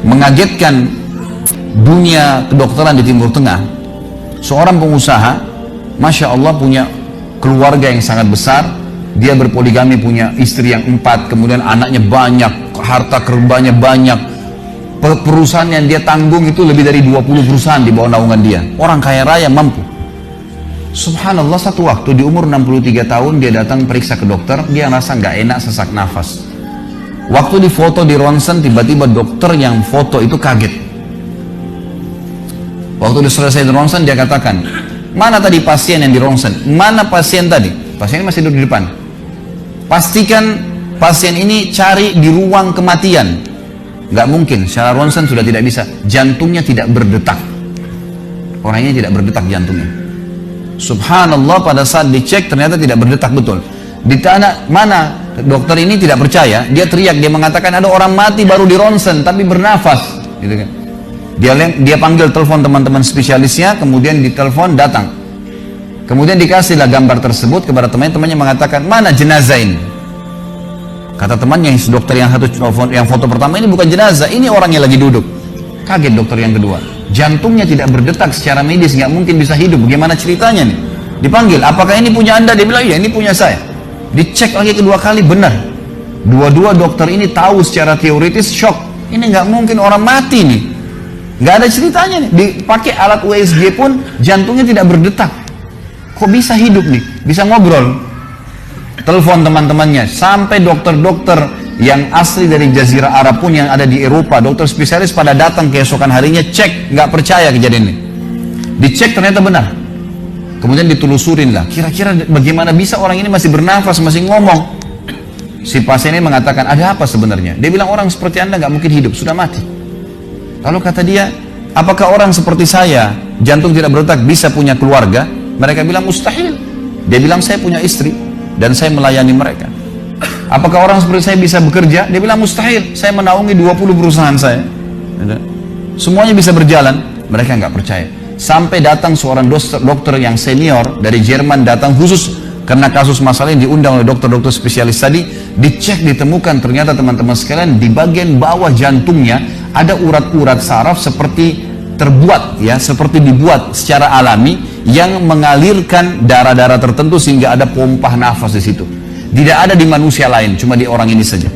mengagetkan dunia kedokteran di Timur Tengah. Seorang pengusaha, Masya Allah, punya keluarga yang sangat besar. Dia berpoligami, punya istri yang 4, kemudian anaknya banyak, harta kerbanya banyak. Perusahaan yang dia tanggung itu lebih dari 20 perusahaan di bawah naungan dia. Orang kaya raya, mampu. Subhanallah, satu waktu di umur 63 tahun dia datang periksa ke dokter. Dia rasa nggak enak, sesak nafas. Waktu difoto di ronsen, tiba-tiba dokter yang foto itu kaget. Waktu dia selesai di ronsen, dia katakan, mana tadi pasien yang di ronsen? Mana pasien tadi? Pasien ini masih duduk di depan. Pastikan pasien ini cari di ruang kematian. Nggak mungkin, secara ronsen sudah tidak bisa. Jantungnya tidak berdetak. Orangnya tidak berdetak jantungnya. Subhanallah, pada saat dicek ternyata tidak berdetak betul. Ditanya mana, dokter ini tidak percaya. Dia teriak, dia mengatakan ada orang mati baru di ronsen tapi bernafas, gitu kan. Dia panggil telepon teman-teman spesialisnya, kemudian ditelepon datang. Kemudian dikasihlah gambar tersebut kepada temannya, mengatakan mana jenazah ini. Kata temannya, dokter yang foto pertama, ini bukan jenazah, ini orang yang lagi duduk. Kaget dokter yang kedua. Jantungnya tidak berdetak secara medis, nggak mungkin bisa hidup. Bagaimana ceritanya nih? Dipanggil, apakah ini punya Anda? Dia bilang, iya ini punya saya. Dicek lagi kedua kali, benar. Dua-dua dokter ini tahu secara teoritis, shock. Ini nggak mungkin orang mati nih. Nggak ada ceritanya nih. Dipakai alat USG pun jantungnya tidak berdetak. Kok bisa hidup nih? Bisa ngobrol. Telepon teman-temannya. Sampai dokter-dokter yang asli dari Jazirah Arab pun yang ada di Eropa, dokter spesialis pada datang keesokan harinya, cek, nggak percaya kejadian ini. Dicek ternyata benar. Kemudian ditelusurin lah, kira-kira bagaimana bisa orang ini masih bernafas, masih ngomong. Si pasien ini mengatakan, ada apa sebenarnya? Dia bilang, orang seperti Anda nggak mungkin hidup, sudah mati. Lalu kata dia, apakah orang seperti saya, jantung tidak berdetak, bisa punya keluarga? Mereka bilang, mustahil. Dia bilang, saya punya istri dan saya melayani mereka. Apakah orang seperti saya bisa bekerja? Dia bilang, mustahil. Saya menaungi 20 perusahaan saya. Semuanya bisa berjalan. Mereka nggak percaya. Sampai datang seorang dokter yang senior dari Jerman, datang khusus karena kasus masalah ini, diundang oleh dokter-dokter spesialis tadi. Dicek, ditemukan ternyata teman-teman sekalian, di bagian bawah jantungnya ada urat-urat saraf seperti terbuat, ya, seperti dibuat secara alami yang mengalirkan darah-darah tertentu sehingga ada pompa nafas di situ. Tidak ada di manusia lain, cuma di orang ini saja.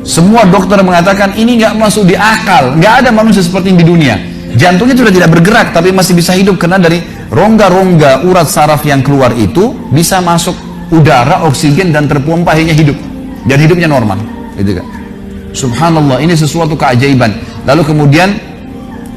Semua dokter mengatakan ini nggak masuk di akal, nggak ada manusia seperti ini di dunia. Jantungnya sudah tidak bergerak, tapi masih bisa hidup karena dari rongga-rongga urat saraf yang keluar itu bisa masuk udara, oksigen dan terpompa, akhirnya hidup dan hidupnya normal, gitu kan? Subhanallah, ini sesuatu keajaiban. Lalu kemudian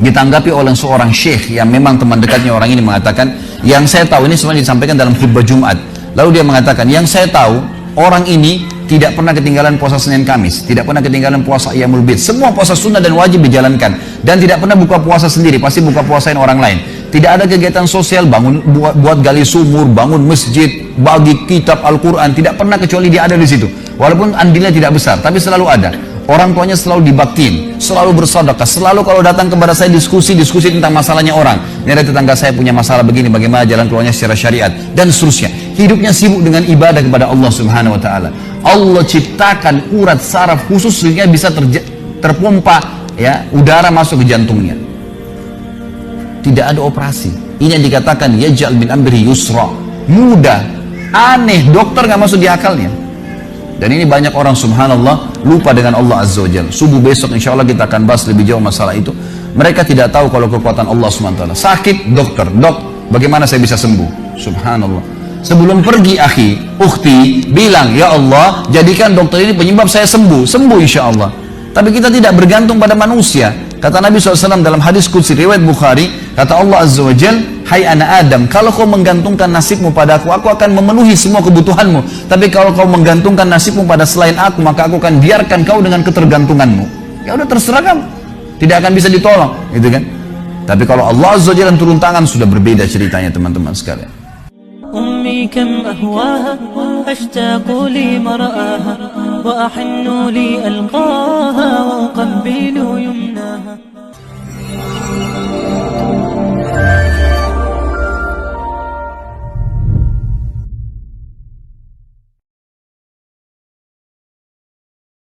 ditanggapi oleh seorang syekh yang memang teman dekatnya orang ini, mengatakan, yang saya tahu, ini sebenarnya disampaikan dalam khutbah Jumat. Lalu dia mengatakan, yang saya tahu, orang ini tidak pernah ketinggalan puasa Senin Kamis, tidak pernah ketinggalan puasa Ayyamul Bid. Semua puasa sunnah dan wajib dijalankan, dan tidak pernah buka puasa sendiri, pasti buka puasain orang lain. Tidak ada kegiatan sosial, buat gali sumur, bangun masjid, bagi kitab Al-Quran, tidak pernah kecuali dia ada di situ. Walaupun andilnya tidak besar, tapi selalu ada. Orang tuanya selalu dibaktiin, selalu bersedekah, selalu kalau datang kepada saya diskusi tentang masalahnya orang. Ini ada tetangga saya punya masalah begini, bagaimana jalan keluarnya secara syariat, dan seterusnya. Hidupnya sibuk dengan ibadah kepada Allah Subhanahu Wa Taala. Allah ciptakan urat saraf khusus sehingga bisa terpompa, ya, udara masuk ke jantungnya. Tidak ada operasi. Ini yang dikatakan yaj'al min amri yusra, mudah, aneh, dokter nggak masuk di akalnya. Dan ini banyak orang, subhanallah, lupa dengan Allah Azza wa Jalla. Subuh besok insya Allah kita akan bahas lebih jauh masalah itu. Mereka tidak tahu kalau kekuatan Allah SWT. Sakit, dokter, dok, bagaimana saya bisa sembuh? Subhanallah. Sebelum pergi, akhi, ukhti, bilang, ya Allah, jadikan dokter ini penyebab saya sembuh. Sembuh insya Allah. Tapi kita tidak bergantung pada manusia. Kata Nabi SAW dalam hadis qudsi riwayat Bukhari, kata Allah Azza wa Jalla, hai anak Adam, kalau kau menggantungkan nasibmu pada aku akan memenuhi semua kebutuhanmu. Tapi kalau kau menggantungkan nasibmu pada selain aku, maka aku akan biarkan kau dengan ketergantunganmu. Ya udah, terserah kamu, tidak akan bisa ditolong, gitu kan? Tapi kalau Allah Azza wa Jalla turun tangan, sudah berbeda ceritanya, teman-teman sekalian. أمي كم أهواها أشتاق لمرآها وأحن لألقاها وأقبل يمناها.